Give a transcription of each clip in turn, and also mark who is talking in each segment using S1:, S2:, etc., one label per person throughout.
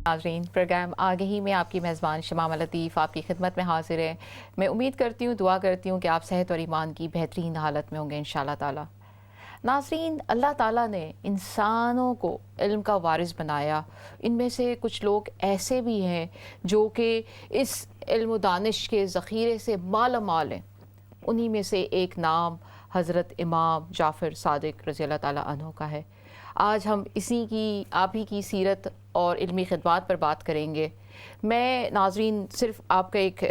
S1: ناظرین، پروگرام آگے ہی میں آپ کی میزبان شمامہ لطیف آپ کی خدمت میں حاضر ہے۔ میں امید کرتی ہوں، دعا کرتی ہوں کہ آپ صحت اور ایمان کی بہترین حالت میں ہوں گے انشاءاللہ تعالی۔ ناظرین، اللہ تعالیٰ نے انسانوں کو علم کا وارث بنایا۔ ان میں سے کچھ لوگ ایسے بھی ہیں جو کہ اس علم و دانش کے ذخیرے سے مالا مال ہیں۔ انہی میں سے ایک نام حضرت امام جعفر صادق رضی اللہ تعالیٰ عنہ کا ہے۔ آج ہم اسی کی آپ ہی کی سیرت اور علمی خدمات پر بات کریں گے۔ میں ناظرین صرف آپ کا ایک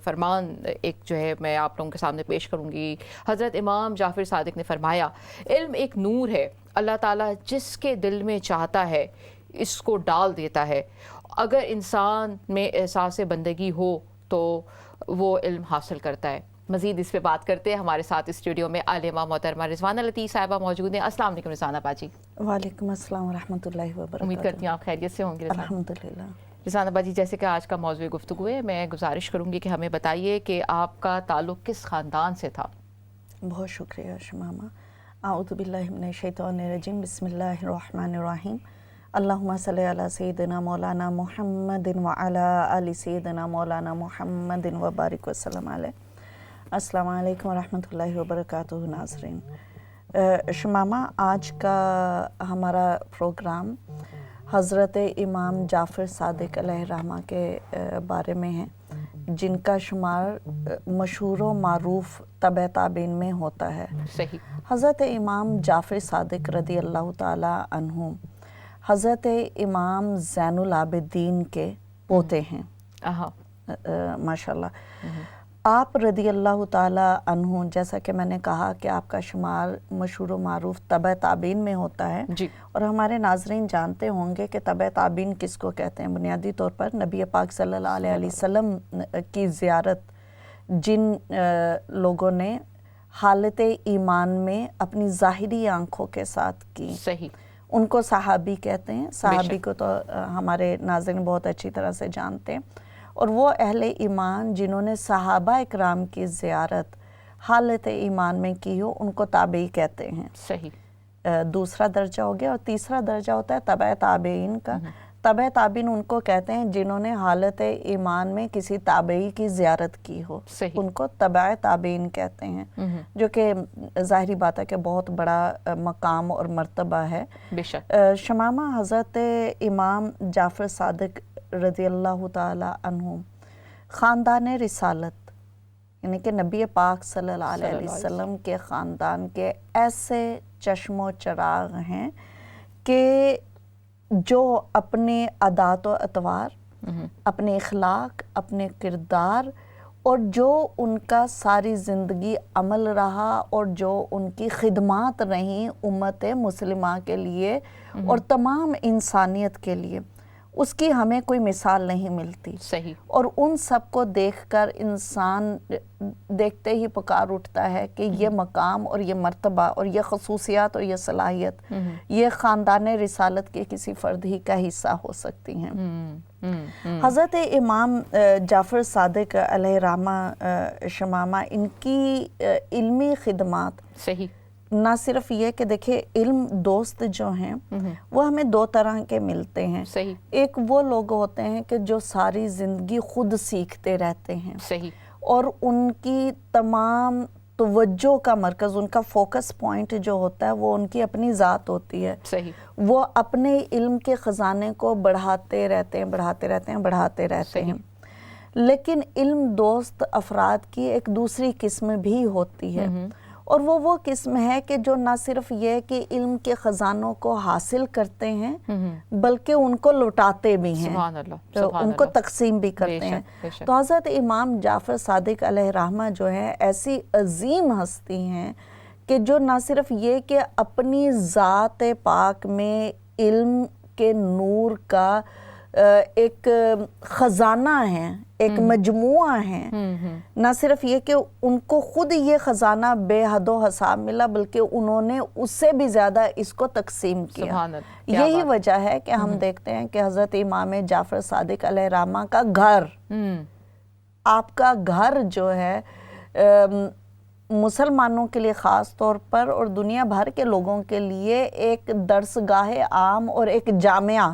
S1: فرمان میں آپ لوگوں کے سامنے پیش کروں گی۔ حضرت امام جعفر صادق نے فرمایا، علم ایک نور ہے، اللہ تعالیٰ جس کے دل میں چاہتا ہے اس کو ڈال دیتا ہے۔ اگر انسان میں احساس بندگی ہو تو وہ علم حاصل کرتا ہے۔ مزید اس پہ بات کرتے ہیں، ہمارے ساتھ اسٹوڈیو میں عالمہ محترمہ رضوانہ لطیف صاحبہ موجود ہیں۔ السلام علیکم رضوانہ باجی۔
S2: وعلیکم السلام ورحمۃ اللہ وبرکاتہ۔
S1: امید کرتی ہوں آپ خیریت سے ہوں گے۔
S2: الحمدللہ۔
S1: رضوانہ باجی، جیسے کہ آج کا موضوع گفتگو ہے، میں گزارش کروں گی کہ ہمیں بتائیے کہ آپ کا تعلق کس خاندان سے تھا؟
S2: بہت شکریہ شمامہ۔ اعوذ باللہ من الشیطان الرجیم، بسم اللہ الرحمن الرحیم۔ اللہم صلی علی سیدنا مولانا محمد وعلی آل سیدنا مولانا محمد وبارک وسلم علیہ۔ السلام علیکم ورحمۃ اللہ وبرکاتہ۔ ناظرین، شمامہ، آج کا ہمارا پروگرام حضرت امام جعفر صادق علیہ الرحمہ کے بارے میں ہے، جن کا شمار مشہور و معروف تبع تابعین میں ہوتا ہے۔
S1: صحیح۔
S2: حضرت امام جعفر صادق رضی اللہ تعالی عنہ حضرت امام زین العابدین کے پوتے ہیں۔ ماشاءاللہ۔ آپ رضی اللہ تعالی عنہ، جیسا کہ میں نے کہا کہ آپ کا شمار مشہور و معروف تبع تابعین میں ہوتا ہے،
S1: جی۔
S2: اور ہمارے ناظرین جانتے ہوں گے کہ تبع تابعین کس کو کہتے ہیں۔ بنیادی طور پر نبی پاک صلی اللہ علیہ وسلم کی زیارت جن لوگوں نے حالت ایمان میں اپنی ظاہری آنکھوں کے ساتھ کی،
S1: صحیح،
S2: ان کو صحابی کہتے ہیں۔ صحابی کو تو ہمارے ناظرین بہت اچھی طرح سے جانتے ہیں، اور وہ اہل ایمان جنہوں نے صحابہ اکرام کی زیارت حالت ایمان میں کی ہو، ان کو تابعی کہتے ہیں۔
S1: صحیح۔
S2: دوسرا درجہ ہو گیا، اور تیسرا درجہ ہوتا ہے تبع تابعین کا۔ تبع تابعین ان کو کہتے ہیں جنہوں نے حالت ایمان میں کسی تابعی کی زیارت کی ہو،
S1: صحیح،
S2: ان کو تبع تابعین کہتے ہیں، جو کہ ظاہری بات ہے کہ بہت بڑا مقام اور مرتبہ ہے۔
S1: بے شک۔
S2: شمامہ، حضرت امام جعفر صادق رضی اللہ تعالی عنہ خاندان رسالت، یعنی کہ نبی پاک صلی اللہ علیہ وسلم کے خاندان کے ایسے چشم و چراغ ہیں کہ جو اپنے عادات و اطوار، اپنے اخلاق، اپنے کردار، اور جو ان کا ساری زندگی عمل رہا، اور جو ان کی خدمات رہیں امت مسلمہ کے لیے اور تمام انسانیت کے لیے، اس کی ہمیں کوئی مثال نہیں ملتی۔
S1: صحیح۔
S2: اور ان سب کو دیکھ کر انسان دیکھتے ہی پکار اٹھتا ہے کہ یہ مقام اور یہ مرتبہ اور یہ خصوصیات اور یہ صلاحیت یہ خاندان رسالت کے کسی فرد ہی کا حصہ ہو سکتی ہیں۔ حضرت امام جعفر صادق علیہ الرحمہ شمامہ، ان کی علمی خدمات،
S1: صحیح،
S2: نہ صرف یہ کہ دیکھیں علم دوست جو ہیں وہ ہمیں دو طرح کے ملتے ہیں۔
S1: صحیح۔
S2: ایک وہ لوگ ہوتے ہیں کہ جو ساری زندگی خود سیکھتے رہتے ہیں،
S1: صحیح،
S2: اور ان کی تمام توجہ کا مرکز، ان کا فوکس پوائنٹ جو ہوتا ہے وہ ان کی اپنی ذات ہوتی ہے۔
S1: صحیح۔
S2: وہ اپنے علم کے خزانے کو بڑھاتے رہتے ہیں، بڑھاتے رہتے ہیں، بڑھاتے رہتے ہیں۔ لیکن علم دوست افراد کی ایک دوسری قسم بھی ہوتی ہے، اور وہ قسم ہے کہ جو نہ صرف یہ کہ علم کے خزانوں کو حاصل کرتے ہیں بلکہ ان کو لوٹاتے بھی ہیں،
S1: سبحان اللہ،
S2: تو ان کو تقسیم بھی کرتے ہیں۔ تو حضرت امام جعفر صادق علیہ الرحمہ جو ہے ایسی عظیم ہستی ہیں کہ جو نہ صرف یہ کہ اپنی ذات پاک میں علم کے نور کا ایک خزانہ ہے، ایک مجموعہ ہے، نہ صرف یہ کہ ان کو خود یہ خزانہ بے حد و حساب ملا بلکہ انہوں نے اس سے بھی زیادہ اس کو تقسیم کیا۔ یہی وجہ ہے کہ ہم دیکھتے ہیں کہ حضرت امام جعفر صادق علیہ الرحمہ کا گھر، آپ کا گھر جو ہے مسلمانوں کے لیے خاص طور پر اور دنیا بھر کے لوگوں کے لیے ایک درسگاہ عام اور ایک جامعہ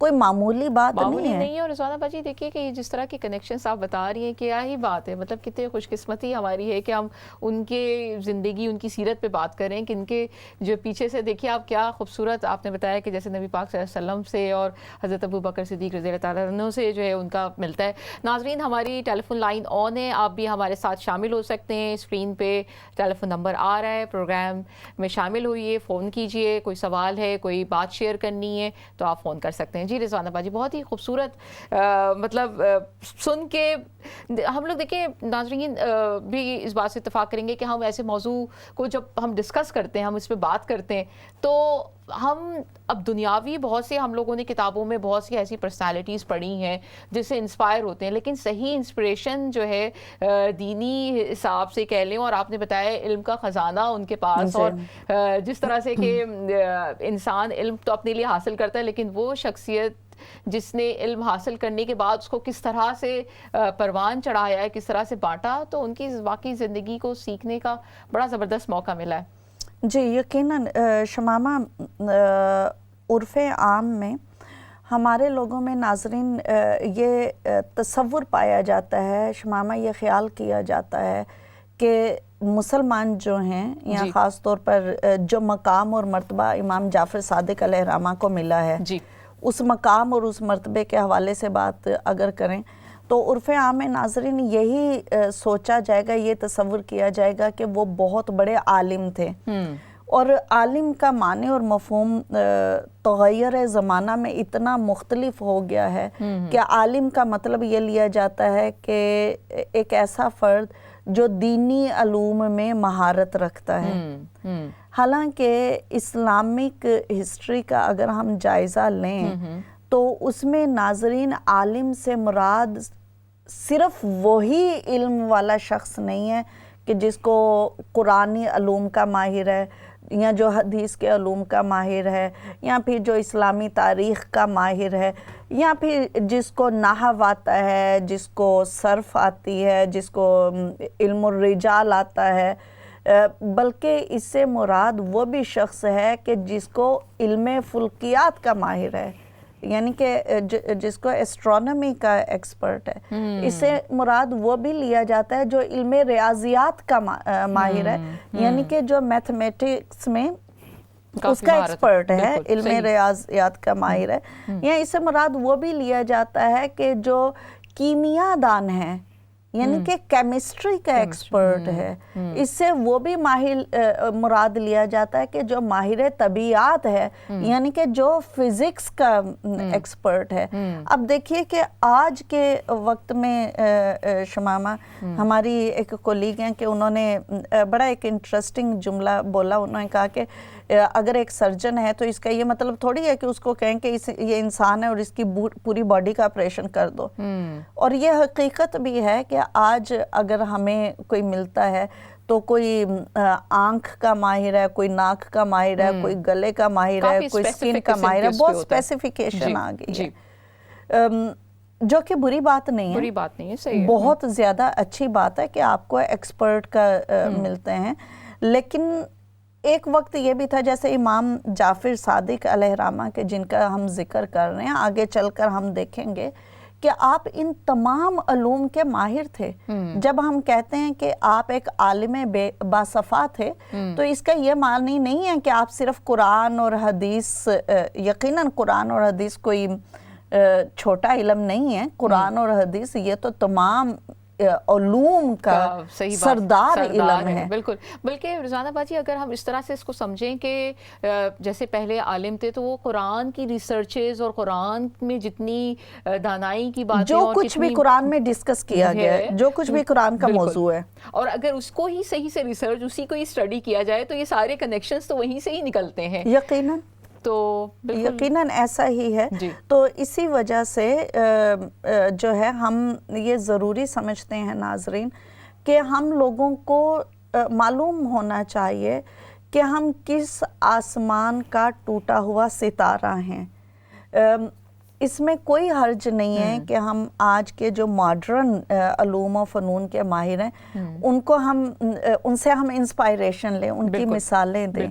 S2: کوئی معمولی بات
S1: معمولی
S2: نہیں ہے.
S1: نہیں ہے. اور رضوانہ باجی دیکھیے کہ جس طرح کے کنیکشنز آپ بتا رہی ہیں کیا ہی بات ہے, مطلب کتنے خوش قسمتی ہماری ہے کہ ہم ان کے زندگی ان کی سیرت پہ بات کریں کہ ان کے جو پیچھے سے دیکھیے آپ کیا خوبصورت آپ نے بتایا کہ جیسے نبی پاک صلی اللہ علیہ وسلم سے اور حضرت ابو بکر صدیق رضی اللہ تعالیٰ عنہ سے جو ہے ان کا ملتا ہے. ناظرین ہماری ٹیلی فون لائن آن ہے, آپ بھی ہمارے ساتھ شامل ہو سکتے ہیں. اسکرین پہ ٹیلی فون نمبر آ رہا ہے, پروگرام میں شامل ہوئیے, فون کیجئے, کوئی سوال ہے, کوئی بات شیئر کرنی ہے تو آپ فون کر سکتے ہیں. جی رضوانہ باجی بہت ہی خوبصورت مطلب سن کے ہم لوگ دیکھیں ناظرین بھی اس بات سے اتفاق کریں گے کہ ہم ایسے موضوع کو جب ہم ڈسکس کرتے ہیں, ہم اس پہ بات کرتے ہیں تو ہم اب دنیاوی بہت سے ہم لوگوں نے کتابوں میں بہت سی ایسی پرسنالٹیز پڑھی ہیں جس سے انسپائر ہوتے ہیں, لیکن صحیح انسپریشن جو ہے دینی حساب سے کہہ لیں, اور آپ نے بتایا علم کا خزانہ ان کے پاس, اور جس طرح سے کہ انسان علم تو اپنے لیے حاصل کرتا ہے لیکن وہ شخصیت جس نے علم حاصل کرنے کے بعد اس کو کس طرح سے پروان چڑھایا ہے, کس طرح سے بانٹا, تو ان کی واقعی زندگی کو سیکھنے کا بڑا زبردست موقع ملا ہے.
S2: جی یقیناً شمامہ, عرف عام میں ہمارے لوگوں میں ناظرین یہ تصور پایا جاتا ہے, شمامہ یہ خیال کیا جاتا ہے کہ مسلمان جو ہیں یا خاص طور پر جو مقام اور مرتبہ امام جعفر صادق علیہ الرحمہ کو ملا ہے, اس مقام اور اس مرتبے کے حوالے سے بات اگر کریں تو عرف عام ناظرین یہی سوچا جائے گا, یہ تصور کیا جائے گا کہ وہ بہت بڑے عالم تھے. اور عالم کا معنی اور مفہوم تغیر زمانہ میں اتنا مختلف ہو گیا ہے کہ عالم کا مطلب یہ لیا جاتا ہے کہ ایک ایسا فرد جو دینی علوم میں مہارت رکھتا ہے. حالانکہ اسلامک ہسٹری کا اگر ہم جائزہ لیں تو اس میں ناظرین عالم سے مراد صرف وہی علم والا شخص نہیں ہے کہ جس کو قرآنی علوم کا ماہر ہے, یا جو حدیث کے علوم کا ماہر ہے, یا پھر جو اسلامی تاریخ کا ماہر ہے, یا پھر جس کو نحو آتا ہے, جس کو صرف آتی ہے, جس کو علم الرجال آتا ہے, بلکہ اس سے مراد وہ بھی شخص ہے کہ جس کو علم فلکیات کا ماہر ہے, یعنی کہ جس کو ایسٹرونومی کا ایکسپرٹ ہے. اس سے مراد وہ بھی لیا جاتا ہے جو علم ریاضیات کا ماہر ہے, یعنی کہ جو میتھمیٹکس میں اس کا ایکسپرٹ ہے, علم ریاضیات کا ماہر ہے. یا اس سے مراد وہ بھی لیا جاتا ہے کہ جو کیمیا دان ہے, یعنی کہ کیمسٹری کا ایکسپرٹ ہے. اس سے وہ بھی ماہر مراد لیا جاتا ہے کہ جو ماہر طبیعات ہے, یعنی کہ جو فزکس کا ایکسپرٹ ہے. اب دیکھیے کہ آج کے وقت میں شمامہ ہماری ایک کولیگ ہیں کہ انہوں نے بڑا ایک انٹرسٹنگ جملہ بولا. انہوں نے کہا کہ اگر ایک سرجن ہے تو اس کا یہ مطلب تھوڑی ہے کہ اس کو کہیں کہ یہ انسان ہے اور اس کی پوری باڈی کا آپریشن کر دو. اور یہ حقیقت بھی ہے کہ آج اگر ہمیں کوئی ملتا ہے تو کوئی آنکھ کا ماہر ہے, کوئی ناک کا ماہر ہے, کوئی گلے کا ماہر ہے, کوئی اسکن کا ماہر ہے, بہت اسپیسیفیکیشن آ گئی ہے, جو کہ بری بات نہیں ہے, بہت زیادہ اچھی بات ہے کہ آپ کو ایکسپرٹ کا ملتے ہیں. لیکن ایک وقت یہ بھی تھا, جیسے امام جعفر صادق علیہ الرحمہ کے جن کا ہم ذکر کر رہے ہیں, آگے چل کر ہم دیکھیں گے کہ آپ ان تمام علوم کے ماہر تھے. جب ہم کہتے ہیں کہ آپ ایک عالم باصفا تھے تو اس کا یہ معنی نہیں ہے کہ آپ صرف قرآن اور حدیث, یقیناً قرآن اور حدیث کوئی چھوٹا علم نہیں ہے. قرآن اور حدیث یہ تو تمام علوم کا سردار علم ہے.
S1: بالکل. بلکہ رضوانہ باجی اگر ہم اس طرح سے اس کو سمجھیں کہ جیسے پہلے عالم تھے تو وہ قرآن کی ریسرچز اور قرآن میں جتنی دانائی کی باتیں,
S2: جو کچھ بھی قرآن میں ڈسکس کیا گیا ہے, جو کچھ بھی قرآن کا موضوع ہے,
S1: اور اگر اس کو ہی صحیح سے ریسرچ, اسی کو ہی اسٹڈی کیا جائے تو یہ سارے کنیکشنز تو وہیں سے ہی نکلتے ہیں.
S2: یقیناً
S1: تو
S2: یقیناً ایسا ہی ہے. تو اسی وجہ سے جو ہے ہم یہ ضروری سمجھتے ہیں ناظرین کہ ہم لوگوں کو معلوم ہونا چاہیے کہ ہم کس آسمان کا ٹوٹا ہوا ستارہ ہیں. اس میں کوئی حرج نہیں ہے کہ ہم آج کے جو ماڈرن علوم و فنون کے ماہر ہیں ان کو ان سے ہم انسپائریشن لیں, ان کی مثالیں دیں.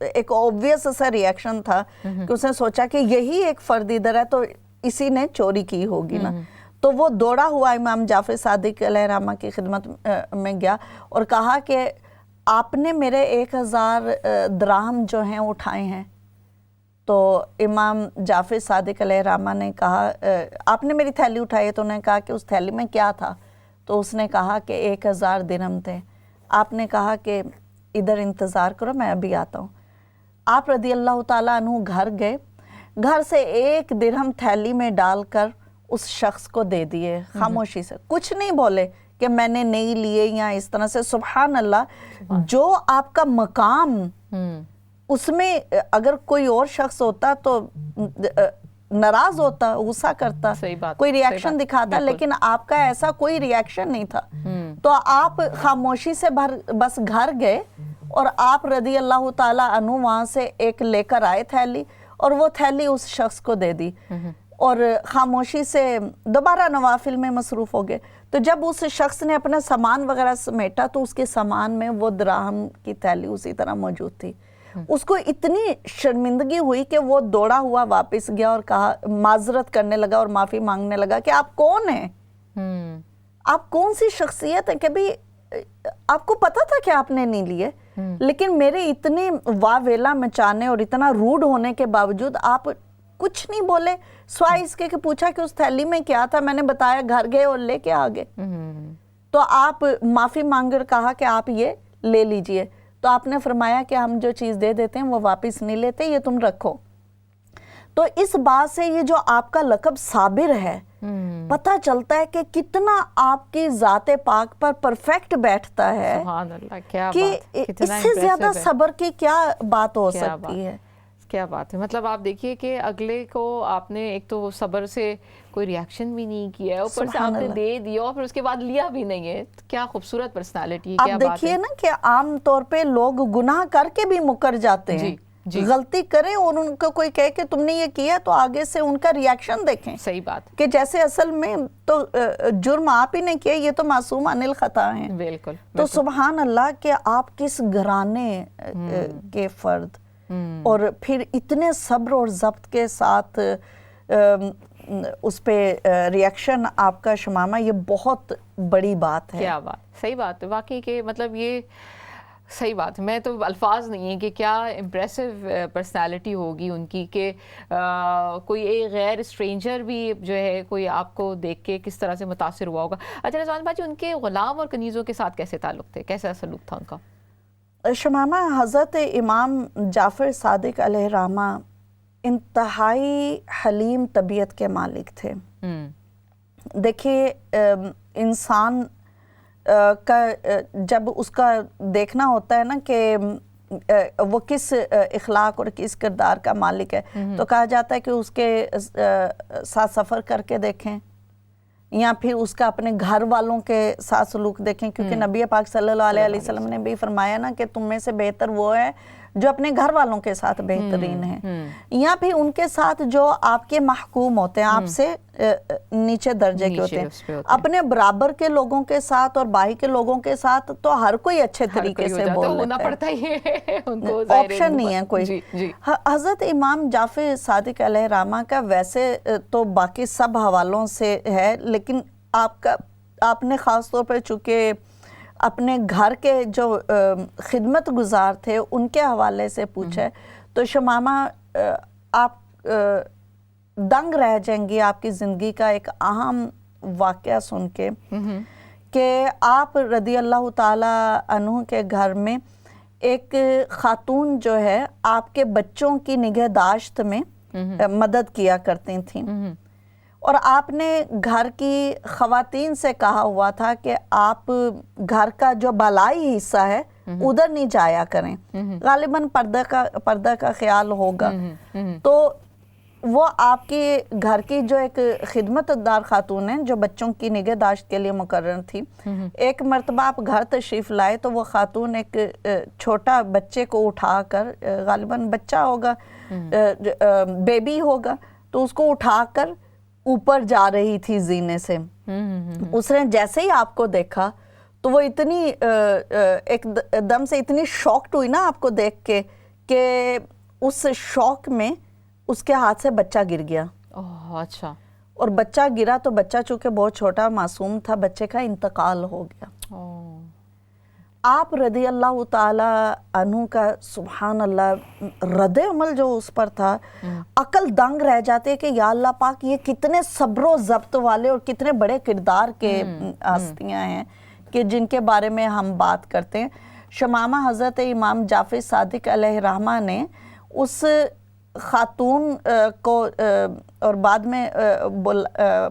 S2: ایک obvious سا ریئیکشن تھا کہ اس نے سوچا کہ یہی ایک فرد ادھر ہے تو اسی نے چوری کی ہوگی نا. تو وہ دوڑا ہوا امام جعفر صادق علیہ الرحمہ کی خدمت میں گیا اور کہا کہ آپ نے میرے 1000 دراہم جو ہیں اٹھائے ہیں. تو امام جعفر صادق علیہ الرحمہ نے کہا آپ نے میری تھیلی اٹھائی ہے؟ تو انہوں نے کہا کہ اس تھیلی میں کیا تھا؟ تو اس نے کہا کہ 1000 درہم تھے. آپ نے کہا کہ ادھر انتظار کرو میں ابھی آتا ہوں. آپ رضی اللہ تعالیٰ عنہ گھر گئے, گھر سے 1 درہم تھیلی میں ڈال کر اس شخص کو دے دیے خاموشی سے, کچھ نہیں بولے کہ میں نے نہیں لیے یا اس طرح سے. سبحان اللہ, جو آپ کا مقام اس میں اگر کوئی اور شخص ہوتا تو ناراض ہوتا, غصہ کرتا, کوئی ریاکشن دکھاتا, لیکن آپ کا ایسا کوئی ریاکشن نہیں تھا. تو آپ خاموشی سے بس گھر گئے اور آپ رضی اللہ تعالیٰ عنہ وہاں سے ایک لے کر آئے تھیلی اور وہ تھیلی اس شخص کو دے دی اور خاموشی سے دوبارہ نوافل میں مصروف ہو گئے. تو جب اس شخص نے اپنا سامان وغیرہ سمیٹا تو اس کے سامان میں وہ دراہم کی تھیلی اسی طرح موجود تھی. اس کو اتنی شرمندگی ہوئی کہ وہ دوڑا ہوا واپس گیا اور کہا, معذرت کرنے لگا اور معافی مانگنے لگا کہ آپ کون ہیں, آپ کون سی شخصیت ہیں کہ بھی آپ کو پتا تھا کہ آپ نے نہیں لیے, لیکن میرے اتنے واویلا مچانے اور اتنا روڈ ہونے کے باوجود آپ کچھ نہیں بولے, سوائے اس کے کہ پوچھا کہ اس تھیلی میں کیا تھا, میں نے بتایا, گھر گئے اور لے کے آ گئے. تو آپ معافی مانگ کر کہا کہ آپ یہ لے لیجئے. تو آپ نے فرمایا کہ ہم جو چیز دے دیتے ہیں وہ واپس نہیں لیتے, یہ تم رکھو. تو اس بات سے یہ جو آپ کا لقب صابر ہے پتہ چلتا ہے کہ کتنا آپ کی ذات پاک پر پرفیکٹ بیٹھتا ہے.
S1: سبحان اللہ, کیا
S2: کہ
S1: بات,
S2: اس سے زیادہ صبر کی کیا بات ہو سکتی ہے.
S1: کیا بات ہے, مطلب آپ دیکھیے کہ اگلے کو آپ نے ایک تو صبر سے کوئی ریاکشن بھی نہیں کیا ہے, اوپر سے آپ نے دے دیا اور پھر اس کے بعد لیا بھی نہیں ہے. کیا خوبصورت پرسنالٹی, کیا بات ہے.
S2: آپ دیکھیے نا کہ عام طور پہ لوگ گناہ کر کے بھی مکر جاتے ہیں, غلطی کریں اور ان کو کوئی کہے کہ تم نے یہ کیا تو آگے سے ان کا ریاکشن دیکھیں.
S1: صحیح بات,
S2: کہ جیسے اصل میں تو جرم آپ ہی نے کیا, یہ تو معصوم عن الخطا ہیں.
S1: بالکل.
S2: تو سبحان اللہ کہ آپ کس گھرانے کے فرد اور پھر اتنے صبر اور ضبط کے ساتھ اس پہ ریاکشن آپ کا شمامہ, یہ بہت بڑی بات ہے.
S1: کیا بات, صحیح بات ہے واقعی کہ مطلب یہ صحیح بات ہے. میں تو الفاظ نہیں ہیں کہ کیا امپریسو پرسنالٹی ہوگی ان کی, کہ کوئی ایک غیر اسٹرینجر بھی جو ہے کوئی آپ کو دیکھ کے کس طرح سے متاثر ہوا ہوگا. اچھا رضوان بھائی, ان کے غلام اور کنیزوں کے ساتھ کیسے تعلق تھے, کیسا سلوک تھا ان کا؟
S2: شمامہ, حضرت امام جعفر صادق علیہ الرحمہ انتہائی حلیم طبیعت کے مالک تھے. دیکھیے انسان کا جب اس کا دیکھنا ہوتا ہے نا کہ وہ کس اخلاق اور کس کردار کا مالک ہے, تو کہا جاتا ہے کہ اس کے ساتھ سفر کر کے دیکھیں یا پھر اس کا اپنے گھر والوں کے ساتھ سلوک دیکھیں, کیونکہ نبی پاک صلی اللہ علیہ وسلم نے بھی فرمایا نا کہ تم میں سے بہتر وہ ہے جو اپنے گھر والوں کے ساتھ بہترین ہیں, یا پھر ان کے ساتھ جو آپ کے محکوم ہوتے ہیں, آپ سے نیچے درجے کے ہوتے ہیں. اپنے برابر کے لوگوں کے ساتھ اور باہی کے لوگوں کے ساتھ تو ہر کوئی اچھے طریقے سے بول لیتا ہے, آپشن نہیں ہے کوئی. حضرت امام جعفر صادق علیہ الرحمہ کا ویسے تو باقی سب حوالوں سے ہے, لیکن آپ نے خاص طور پر چونکہ اپنے گھر کے جو خدمت گزار تھے ان کے حوالے سے پوچھا ہے, تو شمامہ آپ دنگ رہ جائیں گی آپ کی زندگی کا ایک اہم واقعہ سن کے کہ آپ رضی اللہ تعالیٰ عنہ کے گھر میں ایک خاتون جو ہے آپ کے بچوں کی نگہداشت میں مدد کیا کرتی تھیں, اور آپ نے گھر کی خواتین سے کہا ہوا تھا کہ آپ گھر کا جو بالائی حصہ ہے ادھر نہیں جایا کریں, غالباً پردہ کا خیال ہوگا. تو وہ آپ کی گھر کی جو ایک خدمت دار خاتون ہیں جو بچوں کی نگہداشت کے لیے مقرر تھی, ایک مرتبہ آپ گھر تشریف لائے تو وہ خاتون ایک چھوٹا بچے کو اٹھا کر, غالباً بچہ ہوگا, بیبی ہوگا, تو اس کو اٹھا کر اوپر جا رہی تھی زینے سے. اس نے جیسے ہی آپ کو دیکھا تو وہ اتنی ایک دم سے اتنی شاکڈ ہوئی نا آپ کو دیکھ کے کہ اس شوق میں اس کے ہاتھ سے بچہ گر گیا.
S1: اچھا.
S2: اور بچہ گرا تو بچہ چونکہ بہت چھوٹا معصوم تھا, بچے کا انتقال ہو گیا. آپ رضی اللہ تعالی عنہ کا سبحان اللہ رد عمل جو اس پر تھا, عقل دنگ رہ جاتے کہ یا اللہ پاک یہ کتنے صبر و ضبط والے اور کتنے بڑے کردار کے ہستیاں ہیں کہ جن کے بارے میں ہم بات کرتے ہیں. شمامہ حضرت امام جعفر صادق علیہ الرحمہ نے اس خاتون کو اور بعد میں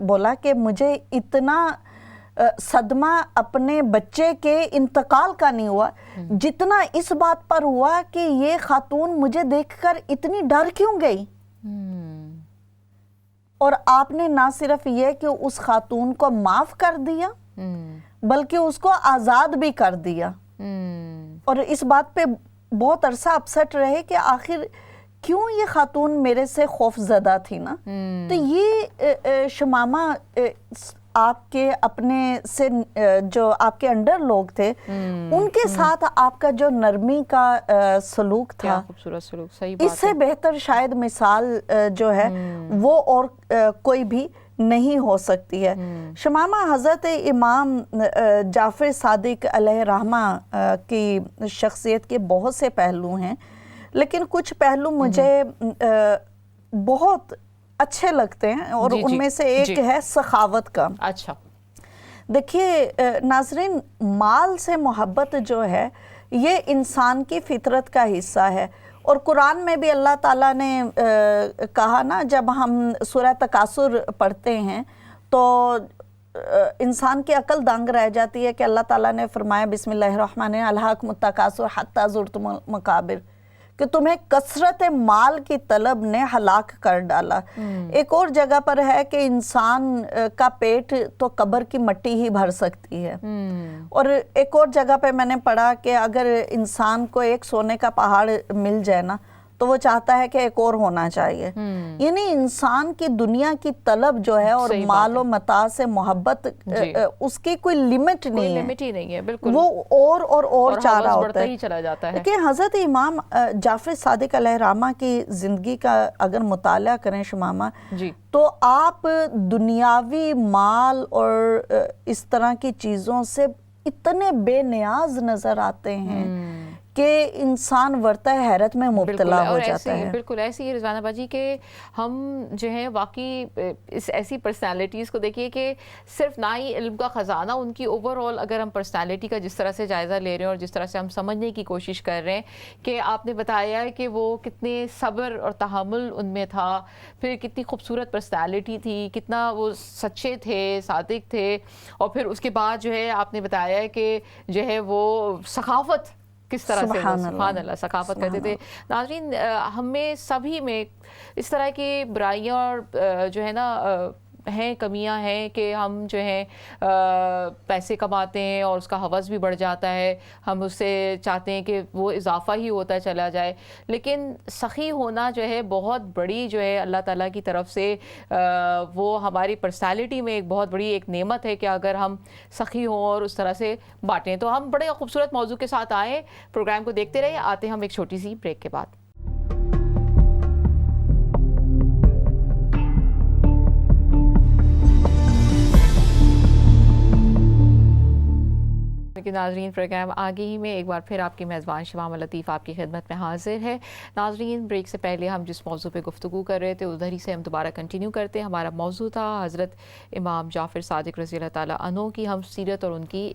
S2: بولا کہ مجھے اتنا صدمہ اپنے بچے کے انتقال کا نہیں ہوا جتنا اس بات پر ہوا کہ یہ خاتون مجھے دیکھ کر اتنی ڈر کیوں گئی. اور آپ نے نہ صرف یہ کہ اس خاتون کو معاف کر دیا بلکہ اس کو آزاد بھی کر دیا. اور اس بات پہ بہت عرصہ اپسٹ رہے کہ آخر کیوں یہ خاتون میرے سے خوف زدہ تھی نا. تو یہ شمامہ آپ کے اپنے سے جو آپ کے انڈر لوگ تھے ان کے ساتھ آپ کا جو نرمی کا سلوک تھا,
S1: خوبصورت سلوک, صحیح بات ہے.
S2: اس سے بہتر شاید مثال جو ہے وہ اور کوئی بھی نہیں ہو سکتی ہے. شمامہ حضرت امام جعفر صادق علیہ الرحمہ کی شخصیت کے بہت سے پہلو ہیں, لیکن کچھ پہلو مجھے بہت اچھے لگتے ہیں اور ان میں سے ایک ہے سخاوت کا.
S1: اچھا.
S2: دیکھیے ناظرین, مال سے محبت جو ہے یہ انسان کی فطرت کا حصہ ہے, اور قرآن میں بھی اللہ تعالیٰ نے کہا نا, جب ہم سورہ تکاثر پڑھتے ہیں تو انسان کی عقل دنگ رہ جاتی ہے کہ اللہ تعالیٰ نے فرمایا بسم اللہ الرحمن الہاکم التکاثر حتی زرتم المقابر, کہ تمہیں کثرت مال کی طلب نے ہلاک کر ڈالا. ایک اور جگہ پر ہے کہ انسان کا پیٹ تو قبر کی مٹی ہی بھر سکتی ہے. اور ایک اور جگہ پہ میں نے پڑھا کہ اگر انسان کو ایک سونے کا پہاڑ مل جائے نا تو وہ چاہتا ہے کہ ایک اور ہونا چاہیے. یعنی انسان کی دنیا کی طلب جو ہے اور مال و متاع سے محبت اس کی کوئی لیمٹ نہیں ہے,
S1: لیمٹ ہی نہیں ہے, بالکل
S2: وہ اور چاہ رہا ہوتا ہے,
S1: ہی چلا جاتا ہے.
S2: کہ حضرت امام جعفر صادق علیہ الرحمہ کی زندگی کا اگر مطالعہ کریں شمامہ, تو آپ دنیاوی مال اور اس طرح کی چیزوں سے اتنے بے نیاز نظر آتے ہیں کہ انسان ورتہ حیرت میں مبتلا ہو جاتا ہے.
S1: بالکل ایسی ہی رضوانہ باجی کہ ہم جو ہیں واقعی اس ایسی پرسنالٹیز کو دیکھیے کہ صرف نہ ہی علم کا خزانہ ان کی اوور آل, اگر ہم پرسنالٹی کا جس طرح سے جائزہ لے رہے ہیں اور جس طرح سے ہم سمجھنے کی کوشش کر رہے ہیں کہ آپ نے بتایا ہے کہ وہ کتنے صبر اور تحمل ان میں تھا, پھر کتنی خوبصورت پرسنالٹی تھی, کتنا وہ سچے تھے, صادق تھے, اور پھر اس کے بعد جو ہے آپ نے بتایا ہے کہ جو ہے وہ سخاوت کس طرح سے سبحان اللہ ثقافت کرتے تھے. ناظرین, ہمیں سبھی میں اس طرح کی برائیاں اور جو ہے نا ہیں, کمیاں ہیں کہ ہم جو ہیں پیسے کماتے ہیں اور اس کا ہوس بھی بڑھ جاتا ہے, ہم اس سے چاہتے ہیں کہ وہ اضافہ ہی ہوتا چلا جائے. لیکن سخی ہونا جو ہے بہت بڑی جو ہے اللہ تعالیٰ کی طرف سے وہ ہماری پرسنالٹی میں ایک بہت بڑی ایک نعمت ہے کہ اگر ہم سخی ہوں اور اس طرح سے بانٹیں. تو ہم بڑے خوبصورت موضوع کے ساتھ آئیں, پروگرام کو دیکھتے رہے. آتے ہم ایک چھوٹی سی بریک کے بعد. کہ ناظرین, پروگرام آگے ہی میں ایک بار پھر آپ کی میزبان شمامہ لطیف آپ کی خدمت میں حاضر ہے. ناظرین, بریک سے پہلے ہم جس موضوع پہ گفتگو کر رہے تھے ادھر ہی سے ہم دوبارہ کنٹینیو کرتے ہیں. ہمارا موضوع تھا حضرت امام جعفر صادق رضی اللہ تعالیٰ عنہ کی ہم سیرت اور ان کی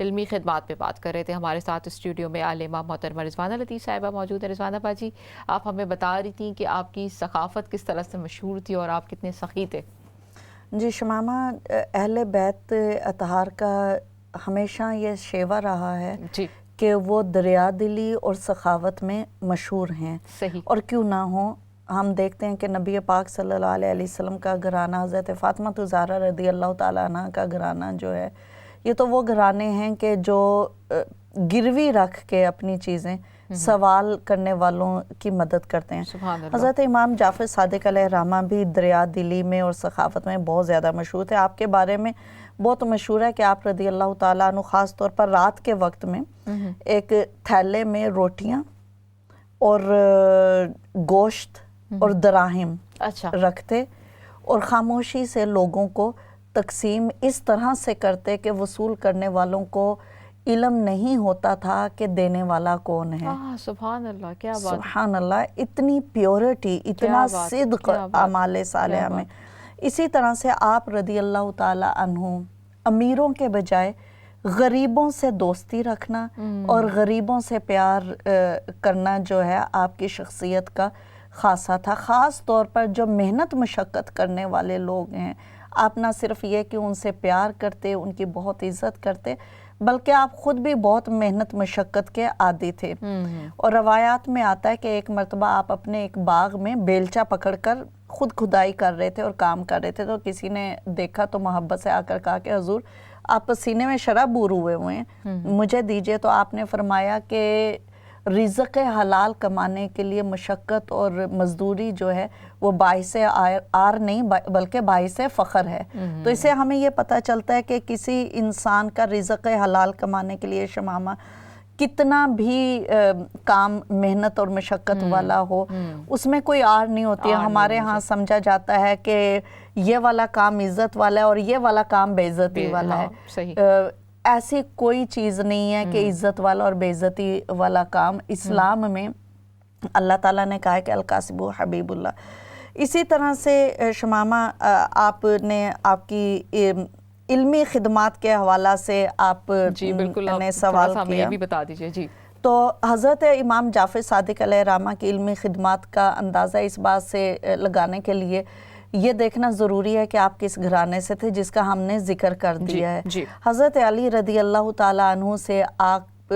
S1: علمی خدمات پہ بات کر رہے تھے. ہمارے ساتھ اسٹوڈیو میں عالمہ محترمہ رضوانہ لطیف صاحبہ موجود ہے. رضوانہ باجی, آپ ہمیں بتا رہی تھیں کہ آپ کی ثقافت کس طرح سے مشہور تھی اور آپ کتنے سخی تھے.
S2: جی شمامہ, اہل بیت اطہار کا ہمیشہ یہ شیوا رہا ہے کہ وہ دریا دلی اور سخاوت میں مشہور ہیں.
S1: صحیح.
S2: اور کیوں نہ ہو, ہم دیکھتے ہیں کہ نبی پاک صلی اللہ علیہ وسلم کا گھرانہ, حضرت فاطمہ الزہرا رضی اللہ تعالیٰ عنہ کا گھرانہ جو ہے, یہ تو وہ گھرانے ہیں کہ جو گروی رکھ کے اپنی چیزیں سوال کرنے والوں کی مدد کرتے ہیں. حضرت امام جعفر صادق علیہ الرحمہ بھی دریا دلی میں اور سخاوت میں بہت زیادہ مشہور تھے. آپ کے بارے میں بہت مشہور ہے کہ آپ رضی اللہ تعالیٰ عنہ خاص طور پر رات کے وقت میں ایک تھیلے میں روٹیاں اور گوشت اور دراہم
S1: اچھا
S2: رکھتے اور خاموشی سے لوگوں کو تقسیم اس طرح سے کرتے کہ وصول کرنے والوں کو علم نہیں ہوتا تھا کہ دینے والا کون ہے.
S1: سبحان اللہ، کیا بات،
S2: سبحان اللہ، اتنی پیورٹی، اتنا صدق اعمال صالحہ میں. اسی طرح سے آپ رضی اللہ تعالی عنہ امیروں کے بجائے غریبوں سے دوستی رکھنا اور غریبوں سے پیار کرنا جو ہے آپ کی شخصیت کا خاصہ تھا. خاص طور پر جو محنت مشقت کرنے والے لوگ ہیں، آپ نہ صرف یہ کہ ان سے پیار کرتے، ان کی بہت عزت کرتے، بلکہ آپ خود بھی بہت محنت مشقت کے عادی تھے. اور روایات میں آتا ہے کہ ایک مرتبہ آپ اپنے ایک باغ میں بیلچہ پکڑ کر خود کھدائی کر رہے تھے اور کام کر رہے تھے، تو کسی نے دیکھا تو محبت سے آ کر کہا کہ حضور آپ پسینے میں شرابور ہوئے ہیں، مجھے دیجئے. تو آپ نے فرمایا کہ رزق حلال کمانے کے لیے مشقت اور مزدوری جو ہے وہ باعث آر نہیں بلکہ باعث فخر ہے. تو اسے ہمیں یہ پتہ چلتا ہے کہ کسی انسان کا رزق حلال کمانے کے لیے شمامہ کتنا بھی کام محنت اور مشقت والا ہو، اس میں کوئی آر نہیں ہوتی ہے. ہمارے ہاں سمجھا جاتا ہے کہ یہ والا کام عزت والا ہے اور یہ والا کام بے عزتی والا ہے. ایسی کوئی چیز نہیں ہے کہ عزت والا اور بے عزتی والا کام. اسلام میں اللہ تعالیٰ نے کہا ہے کہ الکاسب حبیب اللہ. اسی طرح سے شمامہ آپ نے آپ کی علمی خدمات کے حوالہ سے آپ نے سوال کیا،
S1: یہ بھی بتا دیجئے. جی،
S2: تو حضرت امام جعفر صادق علیہ الرحمہ کی علمی خدمات کا اندازہ اس بات سے لگانے کے لیے یہ دیکھنا ضروری ہے کہ آپ کس گھرانے سے تھے، جس کا ہم نے ذکر کر دیا ہے. حضرت علی رضی اللہ تعالیٰ عنہ سے آپ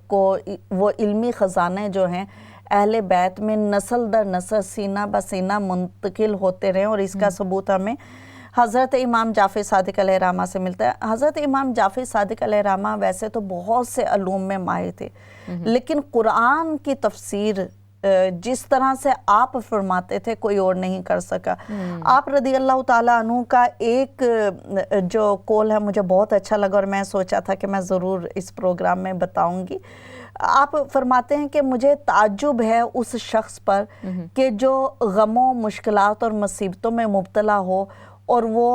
S2: کو وہ علمی خزانے جو ہیں اہل بیت میں نسل در نسل سینہ بسینہ منتقل ہوتے رہے، اور اس کا ثبوت ہمیں حضرت امام جعفر صادق علیہ الرحمہ سے ملتا ہے. حضرت امام جعفر صادق علیہ الرحمہ ویسے تو بہت سے علوم میں ماہر تھے، لیکن قرآن کی تفسیر جس طرح سے آپ فرماتے تھے کوئی اور نہیں کر سکا. آپ رضی اللہ تعالیٰ عنہ کا ایک جو قول ہے مجھے بہت اچھا لگا اور میں سوچا تھا کہ میں ضرور اس پروگرام میں بتاؤں گی. آپ فرماتے ہیں کہ مجھے تعجب ہے اس شخص پر کہ جو غموں مشکلات اور مصیبتوں میں مبتلا ہو اور وہ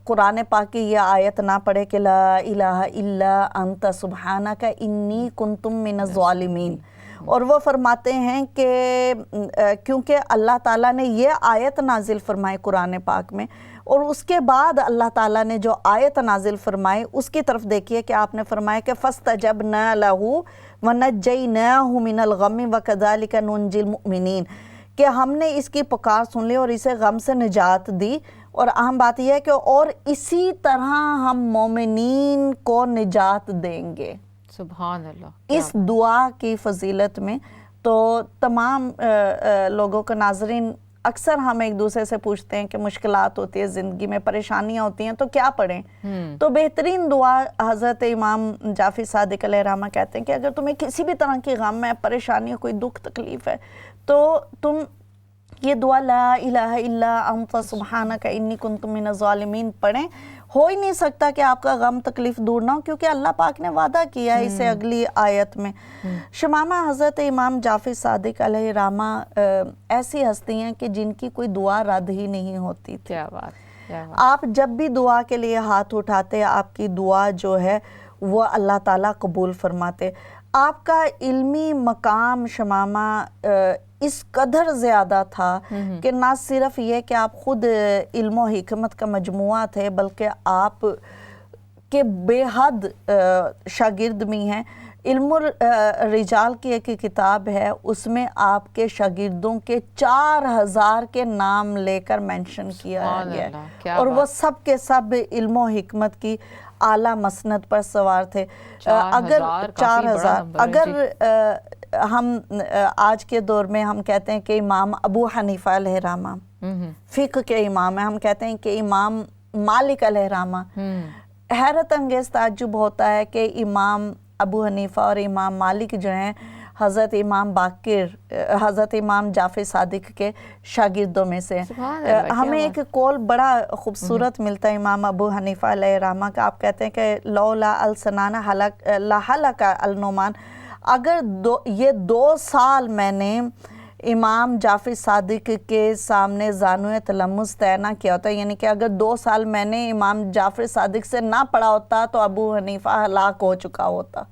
S2: قرآن پاک کی یہ آیت نہ پڑھے کہ لا الہ الا انت سبحانک انی کنتم من الظالمین. اور وہ فرماتے ہیں کہ کیونکہ اللہ تعالیٰ نے یہ آیت نازل فرمائی قرآن پاک میں، اور اس کے بعد اللہ تعالیٰ نے جو آیت نازل فرمائی اس کی طرف دیکھیے کہ آپ نے فرمایا کہ فَاسْتَجَبْنَا لَهُ وَنَجَّيْنَاهُ مِنَ الْغَمِّ وَكَذَلِكَ نُنْجِي الْمُؤْمِنِينَ، کہ ہم نے اس کی پکار سن لی اور اسے غم سے نجات دی. اور اہم بات یہ ہے کہ اور اسی طرح ہم مومنین کو نجات دیں گے.
S1: سبحان اللہ.
S2: اس دعا کی فضیلت میں تو تمام لوگوں کو ناظرین اکثر ہم ایک دوسرے سے پوچھتے ہیں کہ مشکلات ہوتی ہے زندگی میں، پریشانیاں ہوتی ہیں تو کیا پڑھیں؟ تو بہترین دعا حضرت امام جعفر صادق علیہ الرحمہ کہتے ہیں کہ اگر تمہیں کسی بھی طرح کی غم ہے، پریشانی، کوئی دکھ تکلیف ہے، تو تم یہ دعا لا الہ الا انت سبحانک انی کنت من الظالمین پڑھیں. ہو ہی نہیں سکتا کہ آپ کا غم تکلیف دور نہ ہو، کیونکہ اللہ پاک نے وعدہ کیا ہے اسے اگلی آیت میں. شمامہ حضرت امام جعفر صادق علیہ الرحمہ ایسی ہستی ہیں کہ جن کی کوئی دعا رد ہی نہیں ہوتی تھی.
S1: کیا بات.
S2: آپ جب بھی دعا کے لیے ہاتھ اٹھاتے آپ کی دعا جو ہے وہ اللہ تعالیٰ قبول فرماتے. آپ کا علمی مقام شمامہ اس قدر زیادہ تھا کہ نہ صرف یہ کہ آپ خود علم و حکمت کا مجموعہ تھے، بلکہ آپ کے بے حد شاگرد بھی ہیں. علم الرجال کی ایک کتاب ہے، اس میں آپ کے شاگردوں کے 4000 کے نام لے کر مینشن کیا گیا ہے، اور وہ سب کے سب علم و حکمت کی اعلیٰ مسند پر سوار تھے. اگر 4000 اگر ہم آج کے دور میں ہم کہتے ہیں کہ امام ابو حنیفہ علیہ الرحمہ فقہ کے امام ہیں، ہم کہتے ہیں کہ امام مالک علیہ الرحمہ، حیرت انگیز تعجب ہوتا ہے کہ امام ابو حنیفہ اور امام مالک جو ہیں حضرت امام باقر، حضرت امام جعفر صادق کے شاگردوں میں سے. ہمیں ایک قول بڑا خوبصورت ملتا ہے امام ابو حنیفہ علیہ الرحمہ کا. آپ کہتے ہیں کہ لولا السنان لحلق النعمان، اگر یہ 2 سال میں نے امام جعفر صادق کے سامنے زانوِ تلمس طے نہ کیا ہوتا، یعنی کہ اگر 2 سال میں نے امام جعفر صادق سے نہ پڑھا ہوتا تو ابو حنیفہ ہلاک ہو چکا ہوتا.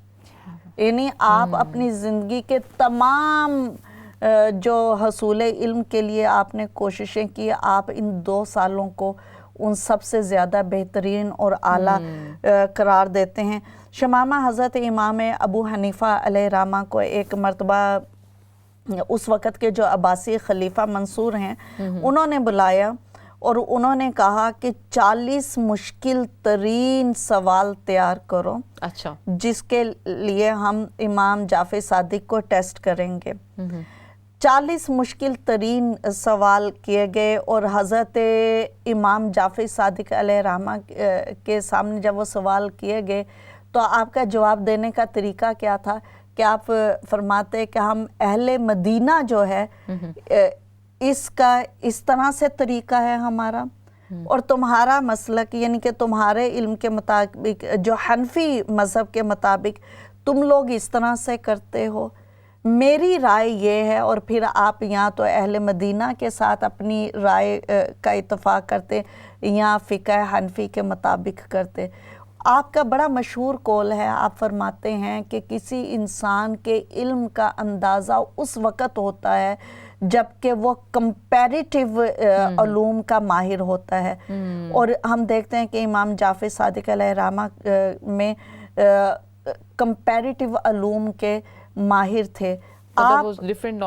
S2: یعنی آپ اپنی زندگی کے تمام جو حصول علم کے لیے آپ نے کوششیں کی، آپ ان 2 سالوں کو ان سب سے زیادہ بہترین اور اعلیٰ قرار دیتے ہیں. شمامہ حضرت امام ابو حنیفہ علیہ رحمہ کو ایک مرتبہ اس وقت کے جو عباسی خلیفہ منصور ہیں انہوں نے بلایا اور انہوں نے کہا کہ 40 مشکل ترین سوال تیار کرو،
S1: اچھا،
S2: جس کے لیے ہم امام جعفر صادق کو ٹیسٹ کریں گے. 40 مشکل ترین سوال کیے گئے اور حضرت امام جعفر صادق علیہ رحمہ کے سامنے جب وہ سوال کیے گئے تو آپ کا جواب دینے کا طریقہ کیا تھا کہ آپ فرماتے کہ ہم اہل مدینہ جو ہے اس کا اس طرح سے طریقہ ہے ہمارا، اور تمہارا مسلک یعنی کہ تمہارے علم کے مطابق جو حنفی مذہب کے مطابق تم لوگ اس طرح سے کرتے ہو، میری رائے یہ ہے. اور پھر آپ یہاں تو اہل مدینہ کے ساتھ اپنی رائے کا اتفاق کرتے یا فقہ حنفی کے مطابق کرتے. آپ کا بڑا مشہور قول ہے، آپ فرماتے ہیں کہ کسی انسان کے علم کا اندازہ اس وقت ہوتا ہے جبکہ وہ کمپیریٹیو علوم کا ماہر ہوتا ہے. اور ہم دیکھتے ہیں کہ امام جعفر صادق علیہ رحمہ میں کمپیریٹیو علوم کے ماہر تھے.
S1: ڈفرنٹ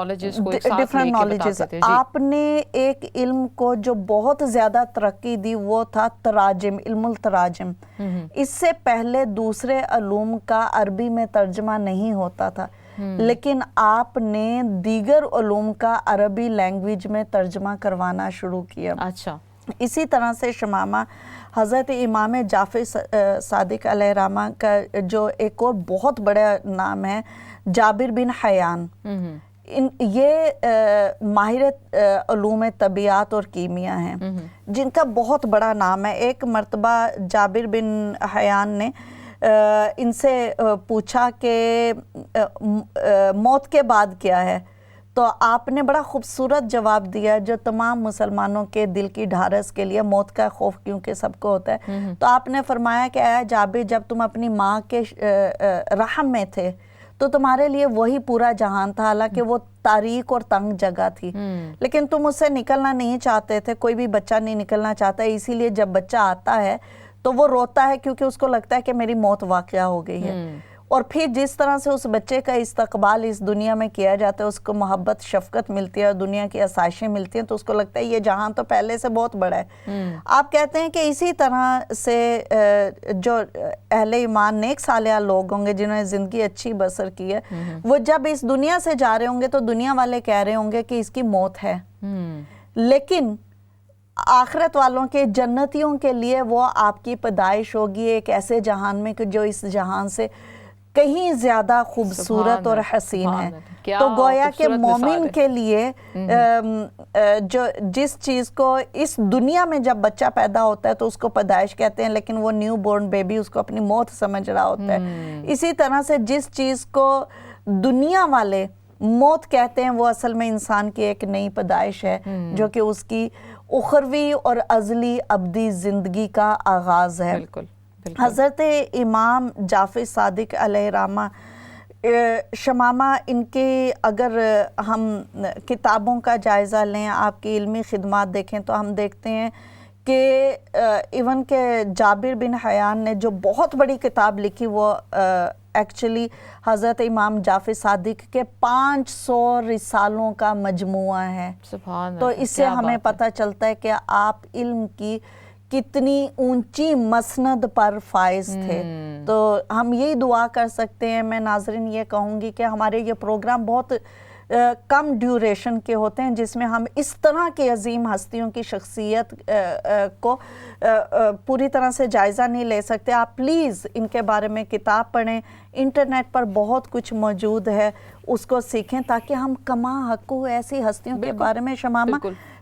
S2: نالجز آپ نے ایک علم کو جو بہت زیادہ ترقی دی وہ تھا تراجم، علم التراجم. اس سے پہلے دوسرے علوم کا عربی میں ترجمہ نہیں ہوتا تھا، لیکن آپ نے دیگر علوم کا عربی لینگویج میں ترجمہ کروانا شروع کیا.
S1: اچھا،
S2: اسی طرح سے شمامہ حضرت امام جعفر صادق علیہ رحمہ کا جو ایک اور بہت بڑا نام ہے جابر بن حیان. یہ ماہر علوم طبیعات اور کیمیا ہیں جن کا بہت بڑا نام ہے. ایک مرتبہ جابر بن حیان نے ان سے پوچھا کہ موت کے بعد کیا ہے، تو آپ نے بڑا خوبصورت جواب دیا جو تمام مسلمانوں کے دل کی ڈھارس کے لیے، موت کا خوف کیونکہ سب کو ہوتا ہے. تو آپ نے فرمایا کہ اے جابر، جب تم اپنی ماں کے رحم میں تھے تو تمہارے لیے وہی پورا جہان تھا، حالانکہ وہ تاریک اور تنگ جگہ تھی، لیکن تم اس سے نکلنا نہیں چاہتے تھے. کوئی بھی بچہ نہیں نکلنا چاہتا ہے، اسی لیے جب بچہ آتا ہے تو وہ روتا ہے کیونکہ اس کو لگتا ہے کہ میری موت واقعہ ہو گئی ہے. اور پھر جس طرح سے اس بچے کا استقبال اس دنیا میں کیا جاتا ہے، اس کو محبت شفقت ملتی ہے اور دنیا کی آسائشیں ملتی ہیں، تو اس کو لگتا ہے یہ جہان تو پہلے سے بہت بڑا ہے. آپ کہتے ہیں کہ اسی طرح سے جو اہل ایمان نیک صالحہ لوگ ہوں گے جنہوں نے زندگی اچھی بسر کی ہے، وہ جب اس دنیا سے جا رہے ہوں گے تو دنیا والے کہہ رہے ہوں گے کہ اس کی موت ہے، لیکن آخرت والوں کے جنتیوں کے لیے وہ آپ کی پیدائش ہوگی ایک ایسے جہان میں کہ جو اس جہان سے کہیں زیادہ خوبصورت اور حسین ہے. تو گویا کہ مومن کے لیے جو جس چیز کو اس دنیا میں جب بچہ پیدا ہوتا ہے تو اس کو پیدائش کہتے ہیں، لیکن وہ نیو بورن بیبی اس کو اپنی موت سمجھ رہا ہوتا ہے. اسی طرح سے جس چیز کو دنیا والے موت کہتے ہیں وہ اصل میں انسان کی ایک نئی پیدائش ہے جو کہ اس کی اخروی اور ازلی ابدی زندگی کا آغاز ہے.
S1: بالکل.
S2: حضرت امام جعفر صادق علیہ رحمہ شمامہ، ان کے اگر ہم کتابوں کا جائزہ لیں، آپ کی علمی خدمات دیکھیں تو ہم دیکھتے ہیں کہ ایون کہ جابر بن حیان نے جو بہت بڑی کتاب لکھی وہ ایکچولی حضرت امام جعفر صادق کے 500 رسالوں کا مجموعہ ہے. تو اس سے ہمیں پتہ چلتا ہے کہ آپ علم کی کتنی اونچی مسند پر فائز تھے. تو ہم یہی دعا کر سکتے ہیں. میں ناظرین یہ کہوں گی کہ ہمارے یہ پروگرام بہت کم ڈیوریشن کے ہوتے ہیں جس میں ہم اس طرح کی عظیم ہستیوں کی شخصیت کو پوری طرح سے جائزہ نہیں لے سکتے. آپ پلیز ان کے بارے میں کتاب پڑھیں، انٹرنیٹ پر بہت کچھ موجود ہے، اس کو سیکھیں تاکہ ہم کما حقو ایسی ہستیوں کے بارے میں شمامہ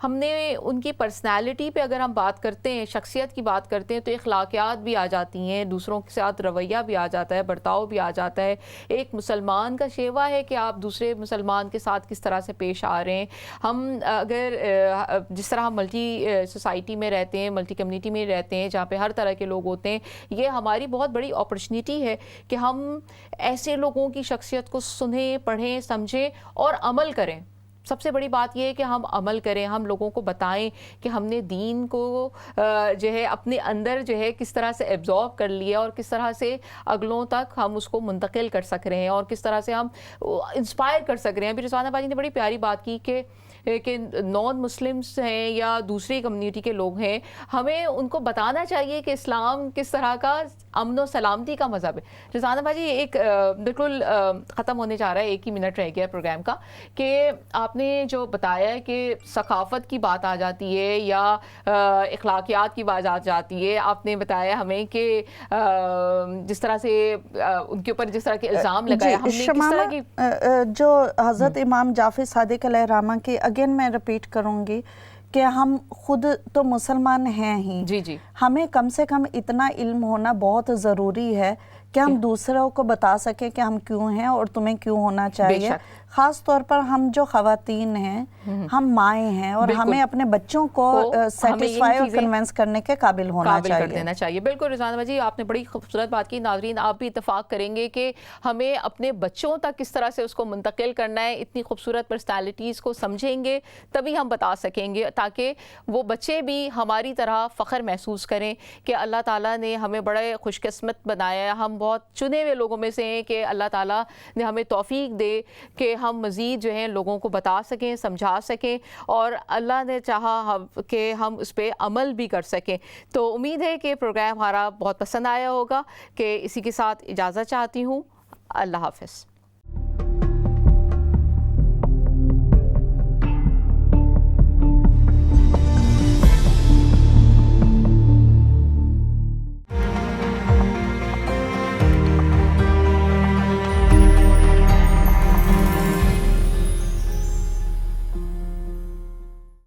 S1: ہم نے ان کی پرسنالٹی پہ اگر ہم بات کرتے ہیں، شخصیت کی بات کرتے ہیں، تو اخلاقیات بھی آ جاتی ہیں، دوسروں کے ساتھ رویہ بھی آ جاتا ہے، برتاؤ بھی آ جاتا ہے. ایک مسلمان کا شیوا ہے کہ آپ دوسرے مسلمان کے ساتھ کس طرح سے پیش آ رہے ہیں. ہم اگر جس طرح ہم ملٹی سوسائٹی میں رہتے ہیں، ملٹی کمیونٹی میں رہتے ہیں جہاں پہ ہر طرح کے لوگ ہوتے ہیں، یہ ہماری بہت بڑی اپرچونیٹی ہے کہ ہم ایسے لوگوں کی شخصیت کو سنیں، پڑھیں، سمجھیں اور عمل کریں. سب سے بڑی بات یہ ہے کہ ہم عمل کریں، ہم لوگوں کو بتائیں کہ ہم نے دین کو جو ہے اپنے اندر جو ہے کس طرح سے ایبزارب کر لیا اور کس طرح سے اگلوں تک ہم اس کو منتقل کر سک رہے ہیں اور کس طرح سے ہم انسپائر کر سک رہے ہیں. ابھی رضوانہ باجی نے بڑی پیاری بات کی کہ نان مسلمس ہیں یا دوسری کمیونٹی کے لوگ ہیں، ہمیں ان کو بتانا چاہیے کہ اسلام کس طرح کا امن و سلامتی کا مذہب ہے. رضوانہ باجی ایک بالکل ختم ہونے جا رہا ہے، 1 ہی منٹ رہ گیا پروگرام کا، کہ آپ نے جو بتایا ہے کہ ثقافت کی بات آ جاتی ہے یا اخلاقیات کی بات آ جاتی ہے. آپ نے بتایا ہمیں کہ جس طرح سے ان کے اوپر جس طرح کے الزام لگائے، ہم نے کس طرح کی
S2: جو حضرت امام جعفر صادق علیہ الرحمہ کی اگین میں ریپیٹ کروں گی کہ ہم خود تو مسلمان ہیں ہی،
S1: جی
S2: ہمیں کم سے کم اتنا علم ہونا بہت ضروری ہے کہ ہم دوسروں کو بتا سکیں کہ ہم کیوں ہیں اور تمہیں کیوں ہونا چاہیے. خاص طور پر ہم جو خواتین ہیں، ہم مائیں ہیں اور ہمیں اپنے بچوں کو سیٹسفائی اور کنونس کرنے کے قابل ہونا
S1: کر دینا چاہیے. بالکل رضوانہ باجی آپ نے بڑی خوبصورت بات کی. ناظرین آپ بھی اتفاق کریں گے کہ ہمیں اپنے بچوں تک کس طرح سے اس کو منتقل کرنا ہے. اتنی خوبصورت پرسنالٹیز کو سمجھیں گے تبھی ہم بتا سکیں گے، تاکہ وہ بچے بھی ہماری طرح فخر محسوس کریں کہ اللہ تعالیٰ نے ہمیں بڑے خوش قسمت بنایا ہے. ہم بہت چنے ہوئے لوگوں میں سے ہیں کہ اللہ تعالیٰ نے ہمیں توفیق دے کہ ہم مزید جو ہیں لوگوں کو بتا سکیں، سمجھا سکیں، اور اللہ نے چاہا کہ ہم اس پہ عمل بھی کر سکیں. تو امید ہے کہ پروگرام ہمارا بہت پسند آیا ہوگا، کہ اسی کے ساتھ اجازت چاہتی ہوں. اللہ حافظ.